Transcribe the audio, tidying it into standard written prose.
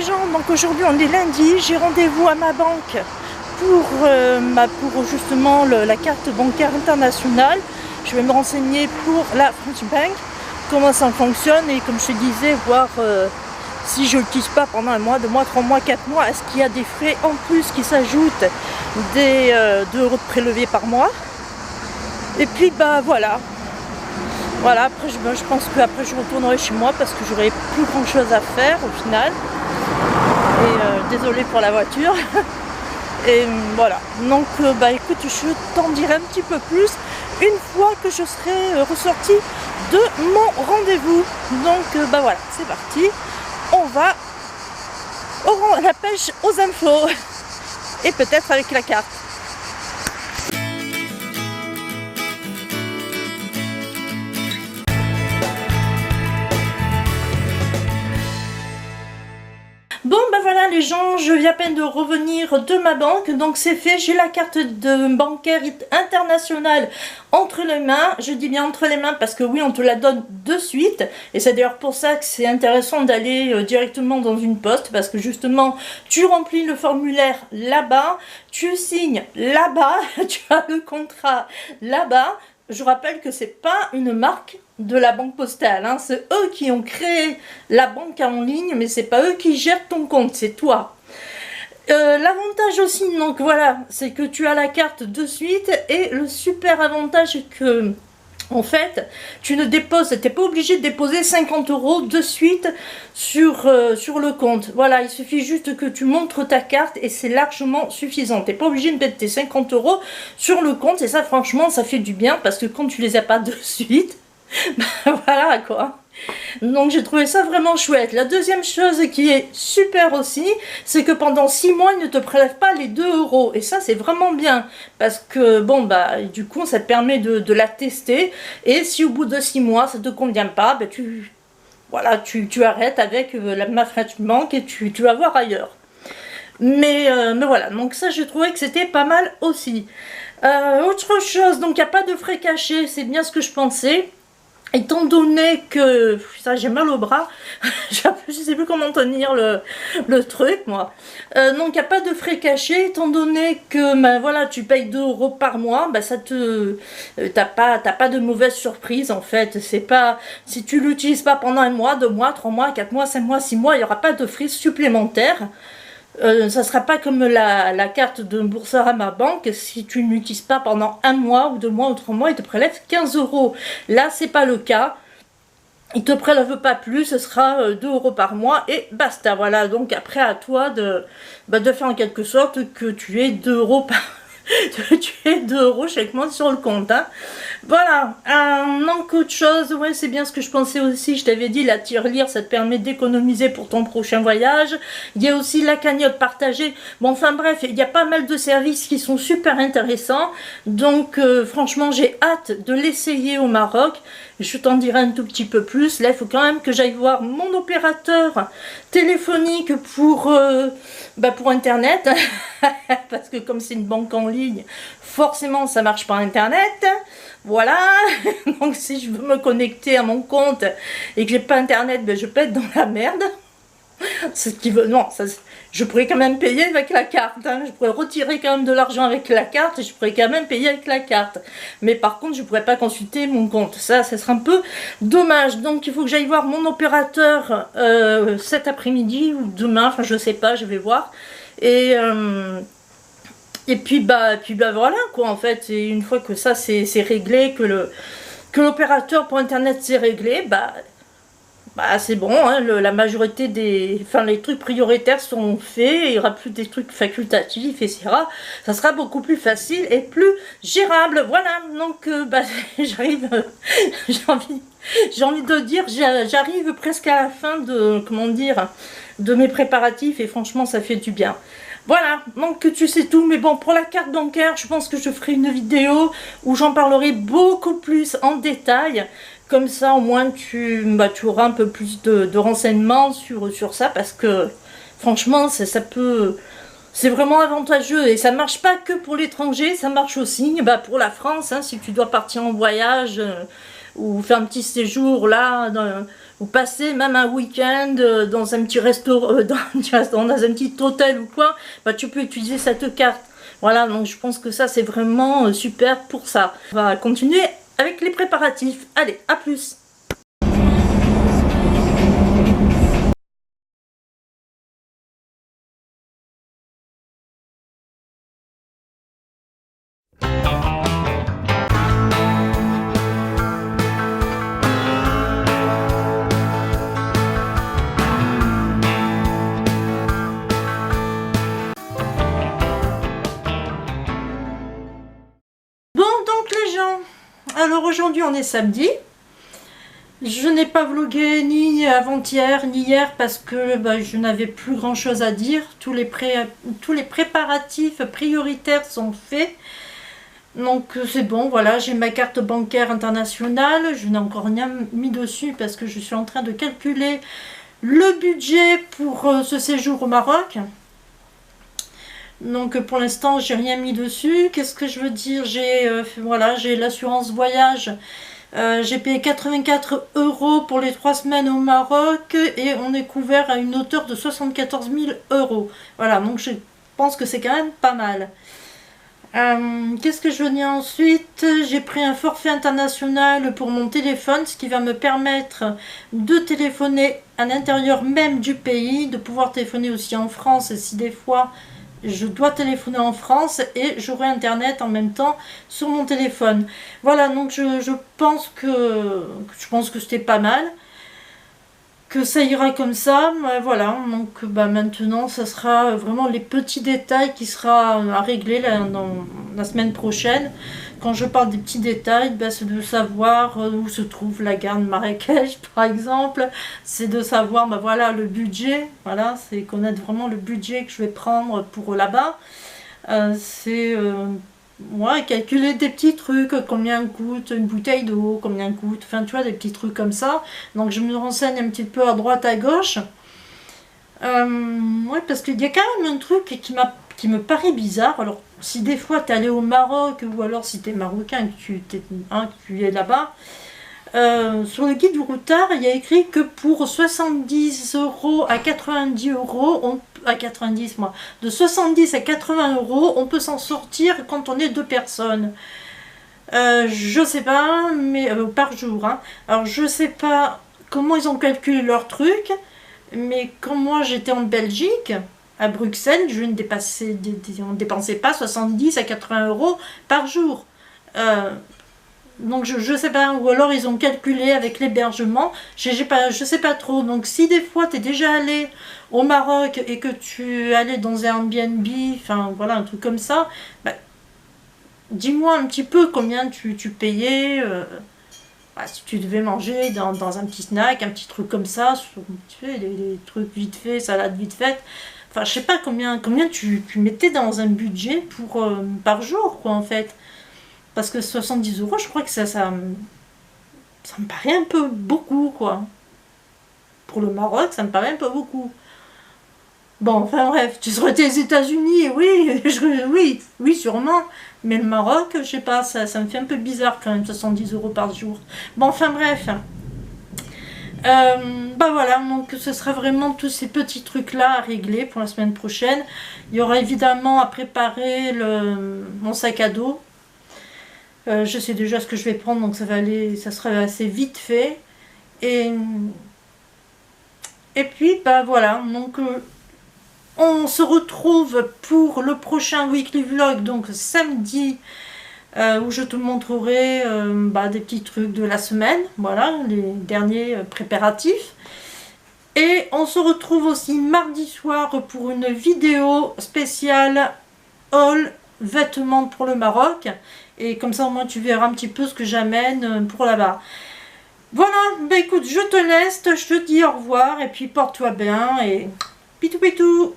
les gens, donc aujourd'hui on est lundi, j'ai rendez-vous à ma banque pour justement la carte bancaire internationale. Je vais me renseigner pour la French Bank, comment ça fonctionne et comme je te disais, voir si je l'utilise pas pendant un mois, 2 mois, 3 mois, 4 mois, est-ce qu'il y a des frais en plus qui s'ajoutent, des 2 € de prélevés par mois. Et puis bah voilà. Voilà, après je pense qu'après je retournerai chez moi parce que j'aurai plus grand chose à faire au final. Et désolée pour la voiture. Et voilà, donc bah écoute, je t'en dirai un petit peu plus une fois que je serai ressortie de mon rendez-vous. Donc bah voilà, c'est parti, on va à la pêche aux infos et peut-être avec la carte. Bon ben voilà les gens, je viens à peine de revenir de ma banque, donc c'est fait, j'ai la carte de bancaire internationale entre les mains. Je dis bien entre les mains parce que oui, on te la donne de suite, et c'est d'ailleurs pour ça que c'est intéressant d'aller directement dans une poste, parce que justement tu remplis le formulaire là-bas, tu signes là-bas, tu as le contrat là-bas. Je rappelle que c'est pas une marque de la banque postale, hein. C'est eux qui ont créé la banque en ligne, mais c'est pas eux qui gèrent ton compte, c'est toi. L'avantage aussi, donc voilà, c'est que tu as la carte de suite, et le super avantage que, en fait, tu ne déposes, t'es pas obligé de déposer 50 € de suite sur le compte. Voilà, il suffit juste que tu montres ta carte et c'est largement suffisant. T'es pas obligé de mettre tes 50 € sur le compte, et ça franchement ça fait du bien parce que quand tu les as pas de suite, ben voilà quoi. Donc j'ai trouvé ça vraiment chouette. La deuxième chose qui est super aussi, c'est que pendant 6 mois, ils ne te prélèvent pas les 2 €. Et ça, c'est vraiment bien. Parce que, bon, bah, du coup, ça te permet de la tester. Et si au bout de 6 mois, ça ne te convient pas, bah, voilà, tu arrêtes avec ma French Bank et tu vas voir ailleurs. Mais voilà, donc ça, j'ai trouvé que c'était pas mal aussi. Autre chose, donc il n'y a pas de frais cachés, c'est bien ce que je pensais. Étant donné que, ça j'ai mal au bras, je sais plus comment tenir le truc moi. Donc il n'y a pas de frais cachés, étant donné que ben, voilà, tu payes 2 € par mois, ben, ça te t'as pas de mauvaise surprise en fait. C'est pas, si tu l'utilises pas pendant 1 mois, 2 mois, 3 mois, 4 mois, 5 mois, 6 mois, il n'y aura pas de frais supplémentaires. Ça sera pas comme la carte de Boursorama Banque, si tu ne l'utilises pas pendant 1 mois ou 2 mois ou 3 mois, ils te prélèvent 15 €. Là, c'est pas le cas. Ils te prélèvent pas plus, ce sera 2 € par mois et basta. Voilà, donc après à toi de faire en quelque sorte que tu aies 2 € par tu es 2 € chaque mois sur le compte, hein. Voilà, donc autre chose, ouais, c'est bien ce que je pensais aussi, je t'avais dit, la tirelire, ça te permet d'économiser pour ton prochain voyage. Il y a aussi la cagnotte partagée. Bon, enfin bref, il y a pas mal de services qui sont super intéressants, donc franchement, j'ai hâte de l'essayer au Maroc. Je t'en dirai un tout petit peu plus. Là, il faut quand même que j'aille voir mon opérateur téléphonique pour Internet. Parce que comme c'est une banque en ligne, forcément, ça marche par Internet. Voilà. Donc, si je veux me connecter à mon compte et que j'ai pas Internet, ben, je peux être dans la merde. Ce qui veut, non, ça, je pourrais quand même payer avec la carte, hein. Je pourrais retirer quand même de l'argent avec la carte et je pourrais quand même payer avec la carte. Mais par contre, je pourrais pas consulter mon compte. Ça serait un peu dommage. Donc, il faut que j'aille voir mon opérateur cet après-midi ou demain. Enfin, je sais pas, je vais voir. Et puis voilà quoi. En fait, et une fois que ça c'est réglé, que l'opérateur pour Internet c'est réglé, c'est bon, hein, la majorité les trucs prioritaires sont faits, il n'y aura plus des trucs facultatifs, etc. Ça sera beaucoup plus facile et plus gérable. Voilà, donc j'arrive, j'ai envie de dire, j'arrive presque à la fin de mes préparatifs et franchement ça fait du bien. Voilà, donc tu sais tout, mais bon, pour la carte bancaire, je pense que je ferai une vidéo où j'en parlerai beaucoup plus en détail. Comme ça, au moins, tu auras un peu plus de renseignements sur ça, parce que, franchement, c'est vraiment avantageux. Et ça marche pas que pour l'étranger, ça marche aussi pour la France, hein, si tu dois partir en voyage ou faire un petit séjour là, ou passer même un week-end dans un petit restaurant, dans un petit hôtel ou quoi, bah, tu peux utiliser cette carte. Voilà, donc je pense que ça c'est vraiment super pour ça. On va continuer avec les préparatifs. Allez, à plus! Alors aujourd'hui on est samedi, je n'ai pas vlogué ni avant-hier ni hier parce que bah, je n'avais plus grand chose à dire, tous les préparatifs prioritaires sont faits, donc c'est bon, voilà, j'ai ma carte bancaire internationale, je n'ai encore rien mis dessus parce que je suis en train de calculer le budget pour ce séjour au Maroc. Donc pour l'instant j'ai rien mis dessus. Qu'est-ce que je veux dire, voilà, j'ai l'assurance voyage, j'ai payé 84 € pour les 3 semaines au Maroc et on est couvert à une hauteur de 74 000 €. Voilà, donc je pense que c'est quand même pas mal. Qu'est-ce que je veux dire ensuite? J'ai pris un forfait international pour mon téléphone, ce qui va me permettre de téléphoner à l'intérieur même du pays, de pouvoir téléphoner aussi en France si des fois je dois téléphoner en France et j'aurai internet en même temps sur mon téléphone. Voilà, donc je pense que c'était pas mal, que ça ira comme ça. Voilà, donc bah, maintenant ça sera vraiment les petits détails qui sera à régler dans la semaine prochaine. Quand je parle des petits détails, bah, c'est de savoir où se trouve la gare de Marrakech par exemple, c'est de savoir bah, voilà, le budget, voilà, c'est connaître vraiment le budget que je vais prendre pour là-bas, c'est ouais, calculer des petits trucs, combien coûte une bouteille d'eau, combien coûte, enfin tu vois, des petits trucs comme ça. Donc je me renseigne un petit peu à droite à gauche, ouais, parce qu'il y a quand même un truc qui me paraît bizarre. Alors si des fois tu es allé au Maroc ou alors si tu es marocain que tu es là-bas, sur le guide du routard il y a écrit que pour 70 € à 90 €, de 70 à 80 € on peut s'en sortir quand on est 2 personnes. Je sais pas, mais par jour, hein. Alors je sais pas comment ils ont calculé leur truc, mais quand moi j'étais en Belgique, à Bruxelles, on ne dépensait pas 70 à 80 € par jour. Donc je sais pas, ou alors ils ont calculé avec l'hébergement, je sais pas trop. Donc si des fois tu es déjà allé au Maroc et que tu es allé dans un Airbnb, enfin voilà, un truc comme ça, bah, dis-moi un petit peu combien tu payais, bah, si tu devais manger dans un petit snack, un petit truc comme ça, tu sais, les trucs vite fait, salade vite faite. Enfin, je sais pas combien tu mettais dans un budget par jour, quoi, en fait. Parce que 70 €, je crois que ça me paraît un peu beaucoup, quoi. Pour le Maroc, ça me paraît un peu beaucoup. Bon, enfin bref, tu serais aux États-Unis, oui, oui, sûrement. Mais le Maroc, je sais pas, ça me fait un peu bizarre quand même, 70 € par jour. Bon, enfin bref. Bah voilà, donc ce sera vraiment tous ces petits trucs là à régler pour la semaine prochaine. Il y aura évidemment à préparer mon sac à dos. Je sais déjà ce que je vais prendre, donc ça sera assez vite fait. Et puis bah voilà, donc on se retrouve pour le prochain weekly vlog, donc samedi, où je te montrerai bah, des petits trucs de la semaine, voilà, les derniers préparatifs. Et on se retrouve aussi mardi soir pour une vidéo spéciale haul vêtements pour le Maroc. Et comme ça au moins tu verras un petit peu ce que j'amène pour là-bas. Voilà, bah écoute, je te laisse, je te dis au revoir et puis porte-toi bien et pitou pitou.